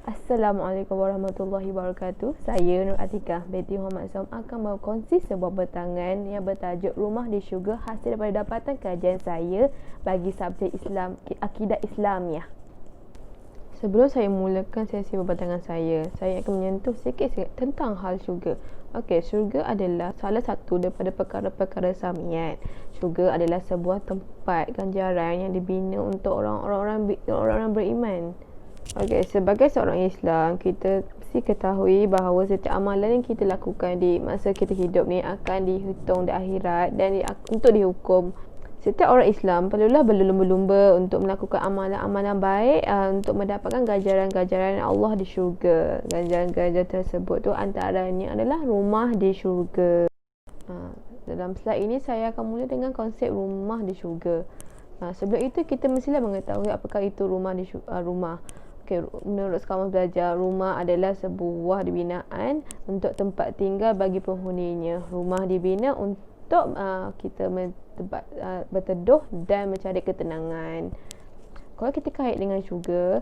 Assalamualaikum warahmatullahi wabarakatuh. Saya Nur Atikah binti Muhammad Saum akan berkongsi sebuah bertangan yang bertajuk Rumah di Syurga hasil daripada dapatan kajian saya bagi subjek Islam, Akidah Islamiah. Sebelum saya mulakan sesi berbatangan saya akan menyentuh sikit tentang hal syurga. Okey, syurga adalah salah satu daripada perkara-perkara samiat. Syurga adalah sebuah tempat ganjaran yang dibina untuk orang-orang beriman. Okey, sebagai seorang Islam, kita mesti ketahui bahawa setiap amalan yang kita lakukan di masa kita hidup ni akan dihitung di akhirat dan untuk dihukum. Setiap orang Islam perlulah berlumba-lumba untuk melakukan amalan-amalan baik untuk mendapatkan ganjaran-ganjaran Allah di syurga. Ganjaran-ganjaran tersebut tu antaranya adalah rumah di syurga. Dalam slide ini saya akan mula dengan konsep rumah di syurga. Sebelum itu kita mestilah mengetahui apakah itu rumah di syurga. Okay, menurut sekawan belajar, rumah adalah sebuah binaan untuk tempat tinggal bagi penghuninya. Rumah dibina untuk kita berteduh dan mencari ketenangan. Kalau kita kait dengan syurga,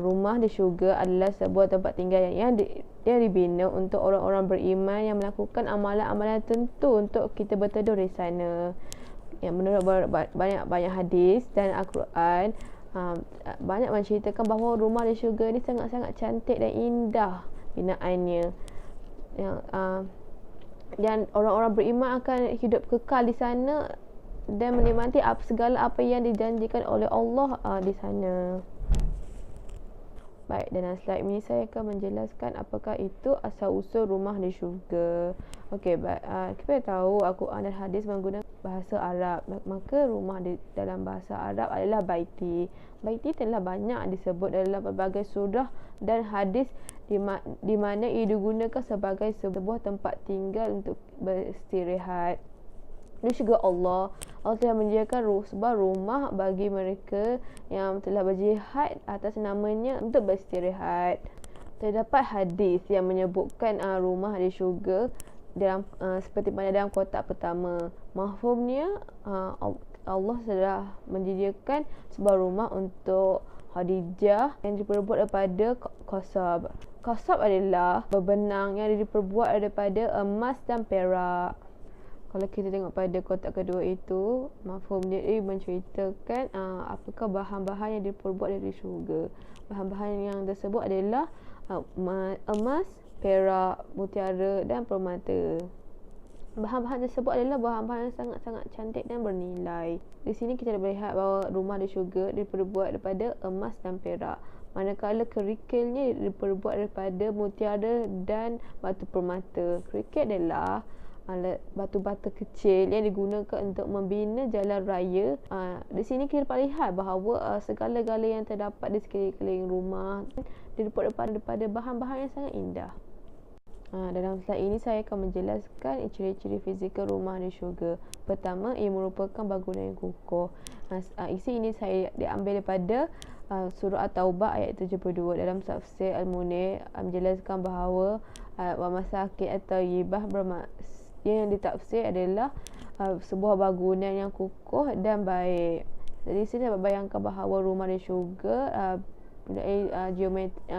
rumah di syurga adalah sebuah tempat tinggal yang dibina untuk orang-orang beriman yang melakukan amalan-amalan tertentu untuk kita berteduh di sana. Yang menurut banyak hadis dan Al-Quran, banyak menceritakan bahawa rumah di syurga ni sangat-sangat cantik dan indah binaannya. Dan orang-orang beriman akan hidup kekal di sana dan menikmati segala apa yang dijanjikan oleh Allah di sana. Baik, dalam slide ini saya akan menjelaskan apakah itu asal-usul rumah di syurga. Okey, kita tahu Al-Quran dan hadis menggunakan bahasa Arab. Maka rumah dalam bahasa Arab adalah baiti. Baiti telah banyak disebut dalam berbagai surah dan hadis di mana ia digunakan sebagai sebuah tempat tinggal untuk beristirahat. Ini juga Allah telah menyediakan sebuah rumah bagi mereka yang telah berjihad atas namanya untuk beristirahat. Terdapat hadis yang menyebutkan rumah di syurga dalam seperti mana dalam kotak pertama. Mafhumnya Allah telah menyediakan sebuah rumah untuk Khadijah yang diperbuat daripada qasab. Qasab adalah bebenang yang diperbuat daripada emas dan perak. Kalau kita tengok pada kotak kedua itu, mafhum dia menceritakan apakah bahan-bahan yang diperbuat dari syurga. Bahan-bahan yang tersebut adalah emas, perak, mutiara dan permata. Bahan-bahan tersebut adalah bahan-bahan yang sangat-sangat cantik dan bernilai. Di sini kita melihat bahawa rumah di syurga diperbuat daripada emas dan perak, manakala kerikilnya diperbuat daripada mutiara dan batu permata. Kerikil adalah batu-batu kecil yang digunakan untuk membina jalan raya. Di sini kita dapat lihat bahawa segala-gala yang terdapat di sekeliling rumah diperbuat daripada bahan-bahan yang sangat indah. Dalam slide ini saya akan menjelaskan ciri-ciri fizikal rumah di syurga. Pertama, ia merupakan bangunan yang kukuh. Isi ini saya diambil daripada surah At-Taubah ayat 72. Dalam tafsir Al-Munir menjelaskan bahawa wa masakin at-tayyibah yang ditafsir adalah sebuah bangunan yang kukuh dan baik. Jadi sini dapat bayangkan bahawa rumah di syurga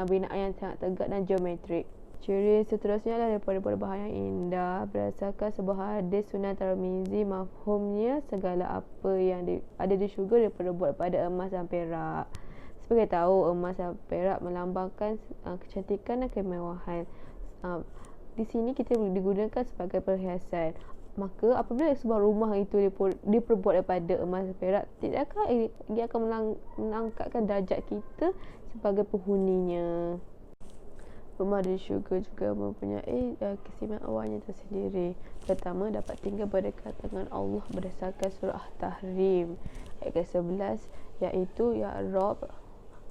binaan yang sangat tegak dan geometrik. Ciri seterusnya adalah daripada bahan yang indah. Berdasarkan sebuah hadis Sunan Tirmizi, mafhumnya segala apa yang ada di syurga diperbuat pada emas dan perak. Sebagai tahu, emas dan perak melambangkan kecantikan dan kemewahan. Di sini kita digunakan sebagai perhiasan. Maka apabila sebuah rumah itu diperbuat daripada emas dan perak, tidakkah ia akan mengangkatkan darjat kita sebagai penghuninya? Rumah di syurga juga mempunyai keistimewaan tersendiri. Pertama, dapat tinggal berdekat dengan Allah berdasarkan surah Tahrim ayat ke-11, iaitu Ya Rabb,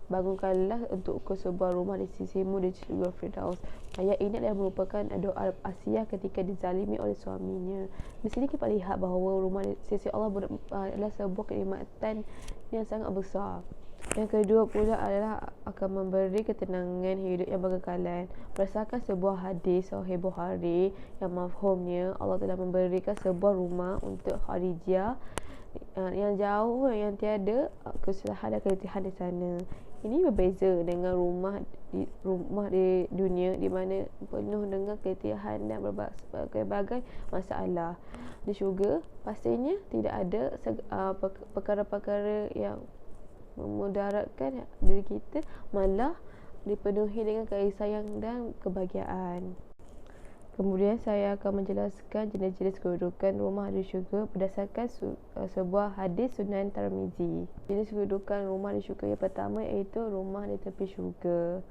bangunkanlah untukku sebuah rumah di sisimu di syurga Firdaus. Ayat ini adalah merupakan doa Asiyah ketika dizalimi oleh suaminya. Di sini kita lihat bahawa rumah di sisi Allah adalah sebuah kenikmatan yang sangat besar. Yang kedua pula adalah akan memberi ketenangan hidup yang berkekalan. Berdasarkan sebuah hadis Sahih Bukhari yang mafhumnya Allah telah memberikan sebuah rumah untuk Khadijah yang jauh, yang tiada kesalahan dan keletihan di sana. Ini berbeza dengan rumah di dunia di mana penuh dengan keletihan dan berbagai masalah. Di syurga pastinya tidak ada perkara-perkara yang memudaratkan diri kita, malah dipenuhi dengan kasih sayang dan kebahagiaan. Kemudian saya akan menjelaskan jenis-jenis kedudukan rumah di syurga berdasarkan sebuah hadis Sunan Tirmizi. Jenis kedudukan rumah di syurga yang pertama iaitu rumah di tepi syurga.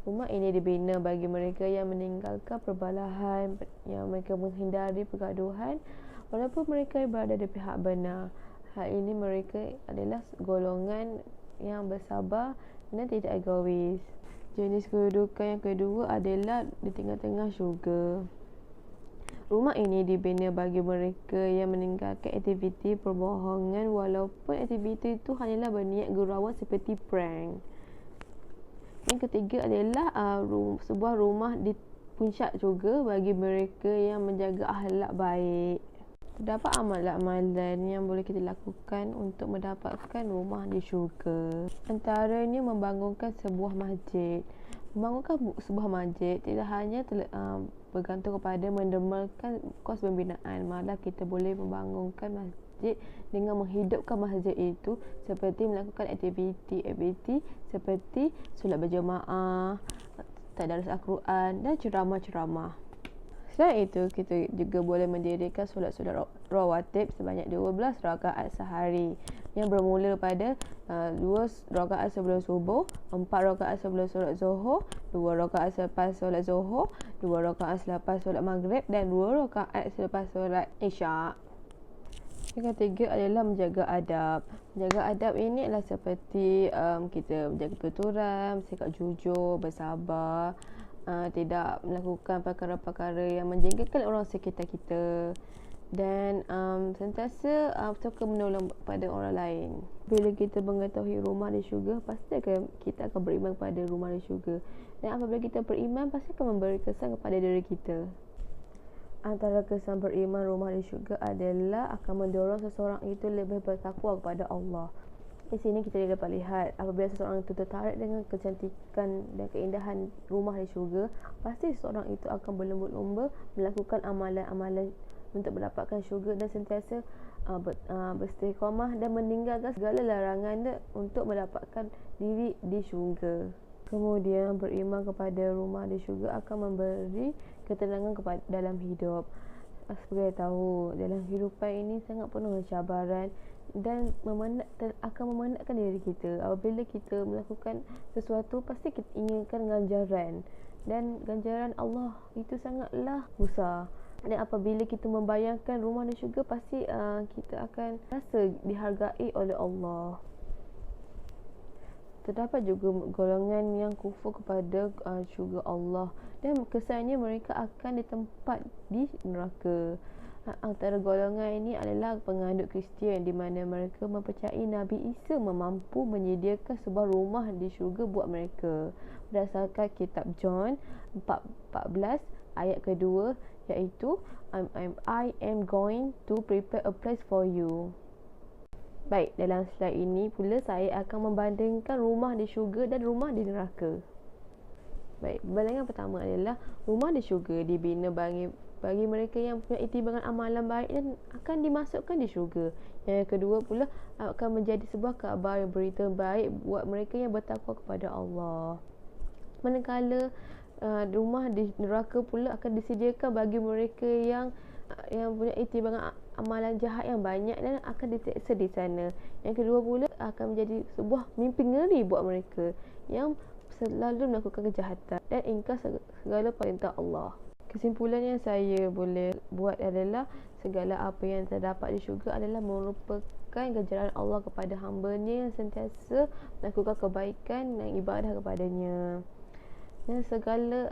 Rumah ini dibina bagi mereka yang meninggalkan perbalahan, yang mereka menghindari pergaduhan walaupun mereka berada di pihak benar. Hal ini mereka adalah golongan yang bersabar dan tidak egois. Jenis kedudukan yang kedua adalah di tengah-tengah syurga. Rumah ini dibina bagi mereka yang meninggalkan aktiviti perbohongan walaupun aktiviti itu hanyalah berniat gurauan seperti prank. Yang ketiga adalah sebuah rumah di puncak syurga bagi mereka yang menjaga akhlak baik. Terdapat amalan-amalan yang boleh kita lakukan untuk mendapatkan rumah di syurga. Antaranya membangunkan sebuah masjid. Membangunkan sebuah masjid tidak hanya bergantung kepada mendermakan kos pembinaan, malah kita boleh membangunkan masjid dengan menghidupkan masjid itu seperti melakukan aktiviti seperti solat berjemaah, tadarus Al-Quran dan ceramah-ceramah. Selain itu, kita juga boleh mendirikan solat-solat rawatib sebanyak 12 rakaat sehari yang bermula pada 2 rakaat sebelum subuh, 4 rakaat sebelum solat zuhur, 2 rakaat selepas solat zuhur, 2 rakaat selepas solat maghrib dan 2 rakaat selepas solat isyak. Yang ketiga adalah menjaga adab. Menjaga adab ini adalah seperti kita menjaga peraturan, bersikap jujur, bersabar, tidak melakukan perkara-perkara yang menjengkelkan orang sekitar kita dan sentiasa suka menolong pada orang lain. Bila kita mengetahui rumah di syurga, pasti kita akan beriman pada rumah di syurga, dan apabila kita beriman, pasti akan memberi kesan kepada diri kita. Antara kesan beriman rumah di syurga adalah akan mendorong seseorang itu lebih bertakwa kepada Allah. Di sini kita dapat lihat apabila seseorang itu tertarik dengan kecantikan dan keindahan rumah di syurga, pasti seseorang itu akan berlomba-lomba melakukan amalan-amalan untuk mendapatkan syurga dan sentiasa beristiqamah dan meninggalkan segala larangan untuk mendapatkan diri di syurga. Kemudian beriman kepada rumah di syurga akan memberi ketenangan dalam hidup. Seperti tahu, dalam kehidupan ini sangat penuh cabaran dan akan memenatkan diri kita. Apabila kita melakukan sesuatu, pasti kita inginkan ganjaran, dan ganjaran Allah itu sangatlah besar. Dan apabila kita membayangkan rumah di syurga, pasti kita akan rasa dihargai oleh Allah. Terdapat juga golongan yang kufur kepada syurga Allah, dan kesannya mereka akan ditempat di neraka. Antara golongan ini adalah penganut Kristian, di mana mereka mempercayai Nabi Isa mampu menyediakan sebuah rumah di syurga buat mereka. Berdasarkan kitab John 4:14 ayat kedua, iaitu I am going to prepare a place for you. Baik, dalam slide ini pula saya akan membandingkan rumah di syurga dan rumah di neraka. Baik, perbandingan pertama adalah rumah di syurga dibina bagi mereka yang punya timbangan amalan baik dan akan dimasukkan di syurga. Yang kedua pula akan menjadi sebuah khabar berita baik buat mereka yang bertakwa kepada Allah. Manakala rumah di neraka pula akan disediakan bagi mereka yang punya timbangan amalan jahat yang banyak dan akan diseksa di sana. Yang kedua pula akan menjadi sebuah mimpi ngeri buat mereka yang selalu melakukan kejahatan dan ingkar segala perintah Allah. Kesimpulan yang saya boleh buat adalah segala apa yang terdapat di syurga adalah merupakan ganjaran Allah kepada hamba-Nya yang sentiasa melakukan kebaikan dan ibadah kepadanya. Dan segala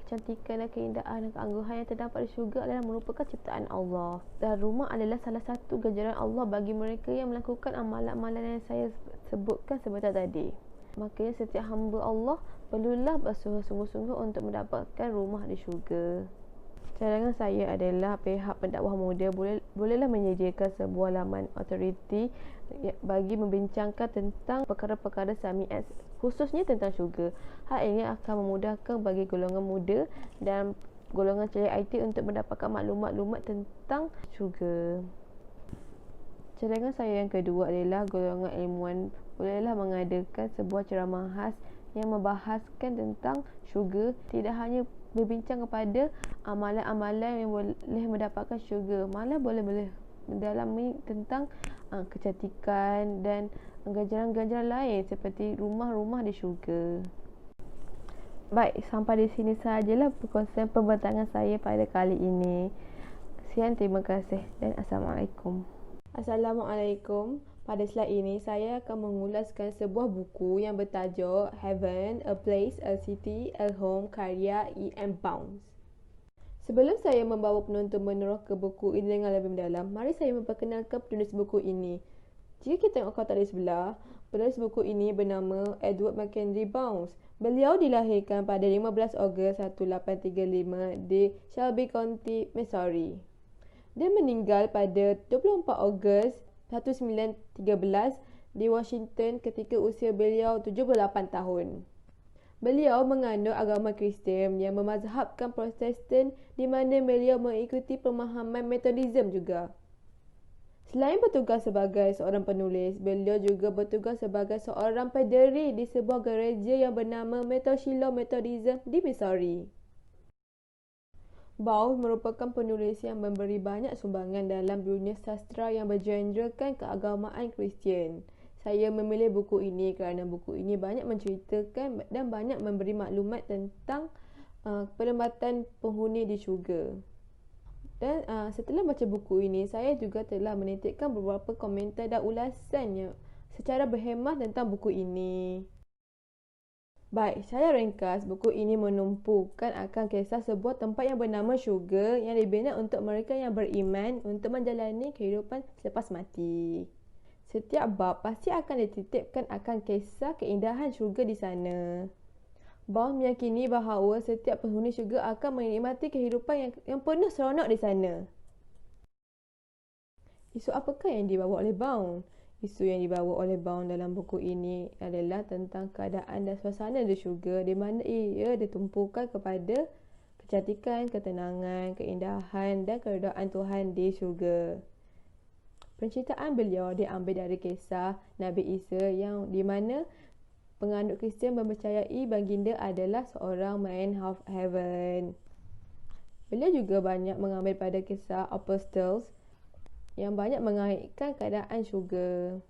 kecantikan dan keindahan dan keangguhan yang terdapat di syurga adalah merupakan ciptaan Allah. Dan rumah adalah salah satu ganjaran Allah bagi mereka yang melakukan amalan-amalan yang saya sebutkan sebentar tadi. Makanya setiap hamba Allah perlulah bersungguh-sungguh untuk mendapatkan rumah di syurga. Cadangan saya adalah pihak pendakwah muda bolehlah menyediakan sebuah laman autoriti bagi membincangkan tentang perkara-perkara Sami X, khususnya tentang syurga. Hal ini akan memudahkan bagi golongan muda dan golongan ceria IT untuk mendapatkan maklumat-maklumat tentang syurga. Cadangan saya yang kedua adalah golongan ilmuwan bolehlah mengadakan sebuah ceramah khas yang membahaskan tentang syurga, tidak hanya berbincang kepada amalan-amalan yang boleh mendapatkan syurga, malah boleh mendalami tentang kecantikan dan ganjaran-ganjaran lain seperti rumah-rumah di syurga. Baik, sampai di sini sahajalah perkongsian pembentangan saya pada kali ini. Sekian, terima kasih dan Assalamualaikum. Assalamualaikum. Pada slide ini, saya akan mengulaskan sebuah buku yang bertajuk Heaven, A Place, A City, A Home, karya E.M. Bounds. Sebelum saya membawa penonton meneroh ke buku ini dengan lebih mendalam, mari saya memperkenalkan penulis buku ini. Jika kita tengok kotak di sebelah, penulis buku ini bernama Edward Mackenzie Bounds. Beliau dilahirkan pada 15 Ogos 1835 di Shelby County, Missouri. Dia meninggal pada 24 Ogos 1913 di Washington ketika usia beliau 78 tahun. Beliau menganut agama Kristian yang memazhabkan Protestan di mana beliau mengikuti pemahaman Methodism juga. Selain bertugas sebagai seorang penulis, beliau juga bertugas sebagai seorang pendiri di sebuah gereja yang bernama Shiloh Methodism di Missouri. Bounds merupakan penulis yang memberi banyak sumbangan dalam dunia sastra yang bergenrekan keagamaan Kristian. Saya memilih buku ini kerana buku ini banyak menceritakan dan banyak memberi maklumat tentang penempatan penghuni di syurga. Dan setelah baca buku ini, saya juga telah menitikkan beberapa komentar dan ulasannya secara berhemah tentang buku ini. Baik, saya ringkas, buku ini menumpukan akan kisah sebuah tempat yang bernama syurga yang dibina untuk mereka yang beriman untuk menjalani kehidupan selepas mati. Setiap bab pasti akan dititipkan akan kisah keindahan syurga di sana. Bounds meyakini bahawa setiap penghuni syurga akan menikmati kehidupan yang penuh seronok di sana. Isu apakah yang dibawa oleh Bounds? Isu yang dibawa oleh Bounds dalam buku ini adalah tentang keadaan dan suasana di syurga di mana ia ditumpukan kepada kecantikan, ketenangan, keindahan dan keredaan Tuhan di syurga. Penceritaan beliau diambil dari kisah Nabi Isa yang di mana penganut Kristian mempercayai baginda adalah seorang man of heaven. Beliau juga banyak mengambil pada kisah Apostles yang banyak mengaitkan keadaan syurga.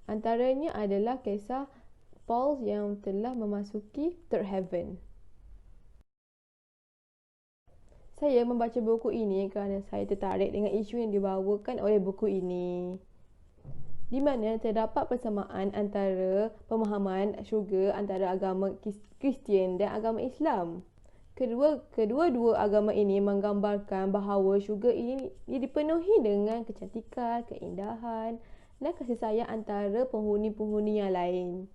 Antaranya adalah kisah Paul yang telah memasuki third heaven. Saya membaca buku ini kerana saya tertarik dengan isu yang dibawakan oleh buku ini, di mana terdapat persamaan antara pemahaman syurga antara agama Kristian dan agama Islam. Kedua-dua agama ini menggambarkan bahawa syurga ini dipenuhi dengan kecantikan, keindahan dan kasih sayang antara penghuni-penghuni yang lain.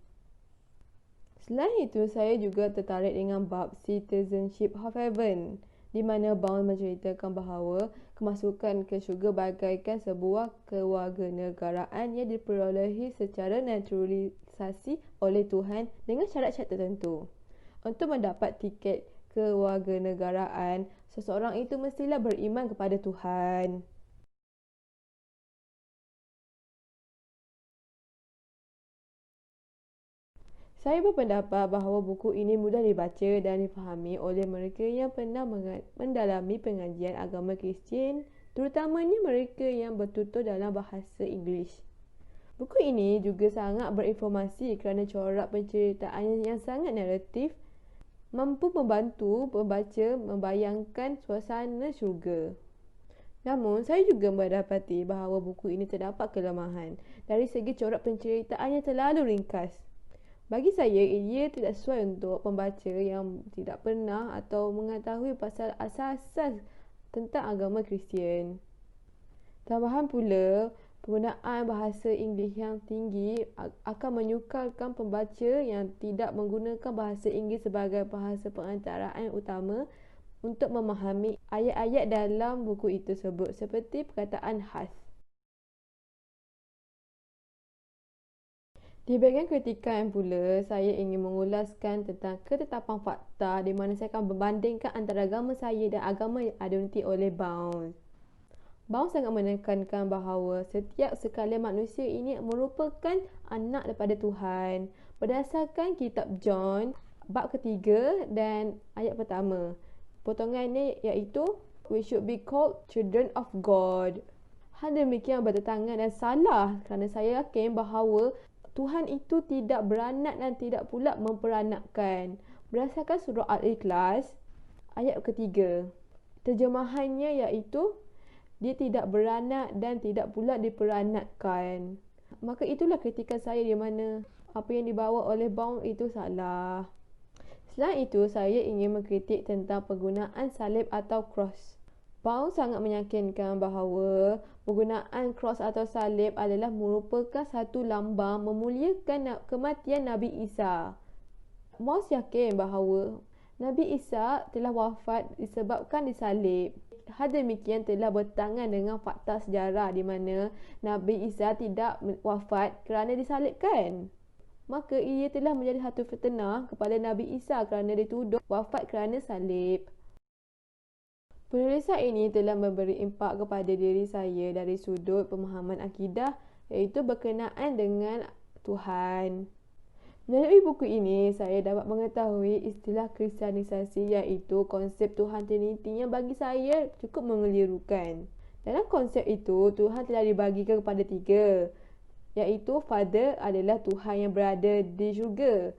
Selain itu, saya juga tertarik dengan bab Citizenship of Heaven, di mana Bounds menceritakan bahawa kemasukan ke syurga bagaikan sebuah kewarganegaraan yang diperolehi secara naturalisasi oleh Tuhan dengan syarat-syarat tertentu. Untuk mendapat tiket kewarganegaraan, seseorang itu mestilah beriman kepada Tuhan. Saya berpendapat bahawa buku ini mudah dibaca dan difahami oleh mereka yang pernah mendalami pengajian agama Kristian, terutamanya mereka yang bertutur dalam bahasa Inggeris. Buku ini juga sangat berinformasi kerana corak penceritaan yang sangat naratif, mampu membantu pembaca membayangkan suasana syurga. Namun, saya juga mendapati bahawa buku ini terdapat kelemahan dari segi corak penceritaannya terlalu ringkas. Bagi saya, ia tidak sesuai untuk pembaca yang tidak pernah atau mengetahui pasal asas-asas tentang agama Kristian. Tambahan pula, penggunaan bahasa Inggeris yang tinggi akan menyukarkan pembaca yang tidak menggunakan bahasa Inggeris sebagai bahasa perantaraan utama untuk memahami ayat-ayat dalam buku itu tersebut, seperti perkataan khas. Di bahagian kritikan pula, saya ingin mengulaskan tentang ketetapan fakta di mana saya akan membandingkan antara agama saya dan agama yang dianut oleh Bounce. Bounce sangat menekankan bahawa setiap sekalian manusia ini merupakan anak daripada Tuhan berdasarkan kitab John bab ketiga dan ayat pertama. Potongannya iaitu we should be called children of God. Hal demikian bertentangan dan salah kerana saya yakin bahawa Tuhan itu tidak beranak dan tidak pula memperanakkan. Berdasarkan surah Al-Ikhlas ayat ketiga. Terjemahannya iaitu dia tidak beranak dan tidak pula diperanakkan. Maka itulah kritikan saya di mana apa yang dibawa oleh Bounce itu salah. Selain itu, saya ingin mengkritik tentang penggunaan salib atau cross. Bounce sangat meyakinkan bahawa penggunaan cross atau salib adalah merupakan satu lambang memuliakan kematian Nabi Isa. Bounce yakin bahawa Nabi Isa telah wafat disebabkan disalib. Hal demikian telah bertentangan dengan fakta sejarah di mana Nabi Isa tidak wafat kerana disalibkan. Maka ia telah menjadi satu fitnah kepada Nabi Isa kerana dituduh wafat kerana salib. Penulisan ini telah memberi impak kepada diri saya dari sudut pemahaman akidah iaitu berkenaan dengan Tuhan. Melalui buku ini, saya dapat mengetahui istilah kristianisasi iaitu konsep Tuhan Trinity yang bagi saya cukup mengelirukan. Dalam konsep itu, Tuhan telah dibagikan kepada tiga, iaitu Father adalah Tuhan yang berada di syurga.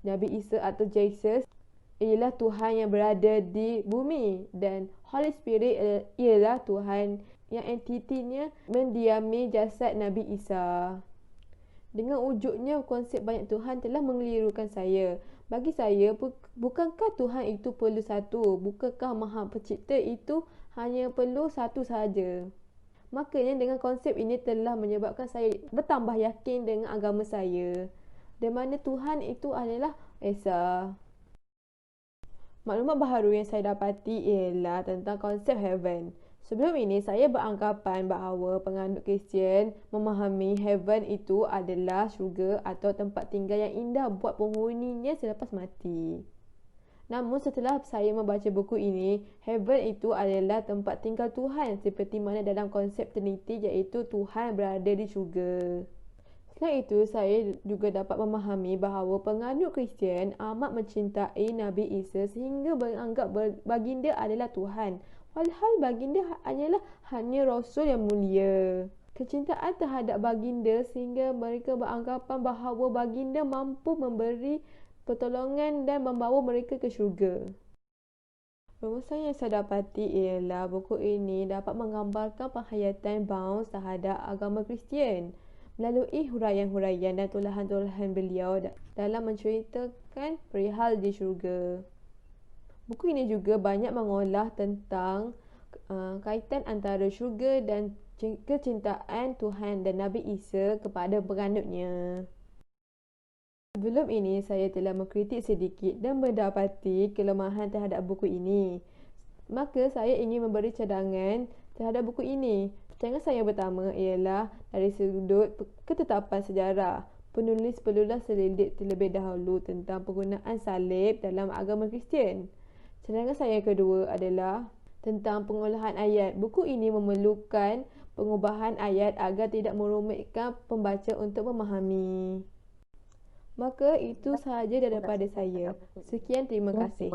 Nabi Isa atau Jesus ialah Tuhan yang berada di bumi dan Holy Spirit ialah Tuhan yang entitinya mendiami jasad Nabi Isa. Dengan wujudnya konsep banyak Tuhan telah mengelirukan saya. Bagi saya, bukankah Tuhan itu perlu satu? Bukankah Maha Pencipta itu hanya perlu satu sahaja? Makanya dengan konsep ini telah menyebabkan saya bertambah yakin dengan agama saya, di mana Tuhan itu adalah Esa. Maklumat baharu yang saya dapati ialah tentang konsep heaven. Sebelum ini, saya beranggapan bahawa penganut Kristian memahami heaven itu adalah syurga atau tempat tinggal yang indah buat penghuninya selepas mati. Namun setelah saya membaca buku ini, heaven itu adalah tempat tinggal Tuhan seperti mana dalam konsep Trinity iaitu Tuhan berada di syurga. Selain itu, saya juga dapat memahami bahawa penganut Kristian amat mencintai Nabi Isa sehingga menganggap baginda adalah Tuhan. Walhal baginda hanyalah hanya Rasul yang mulia. Kecintaan terhadap baginda sehingga mereka beranggapan bahawa baginda mampu memberi pertolongan dan membawa mereka ke syurga. Rumusan yang saya dapati ialah buku ini dapat menggambarkan penghayatan Bounce terhadap agama Kristian melalui huraian-huraian dan tulahan-tulahan beliau dalam menceritakan perihal di syurga. Buku ini juga banyak mengolah tentang kaitan antara syurga dan kecintaan Tuhan dan Nabi Isa kepada penganutnya. Sebelum ini, saya telah mengkritik sedikit dan mendapati kelemahan terhadap buku ini. Maka, saya ingin memberi cadangan terhadap buku ini. Cadangan saya pertama ialah dari sudut ketetapan sejarah. Penulis perlulah selidik terlebih dahulu tentang penggunaan salib dalam agama Kristian. Cadangan saya kedua adalah tentang pengolahan ayat. Buku ini memerlukan pengubahan ayat agar tidak merumitkan pembaca untuk memahami. Maka itu sahaja daripada saya. Sekian, terima kasih.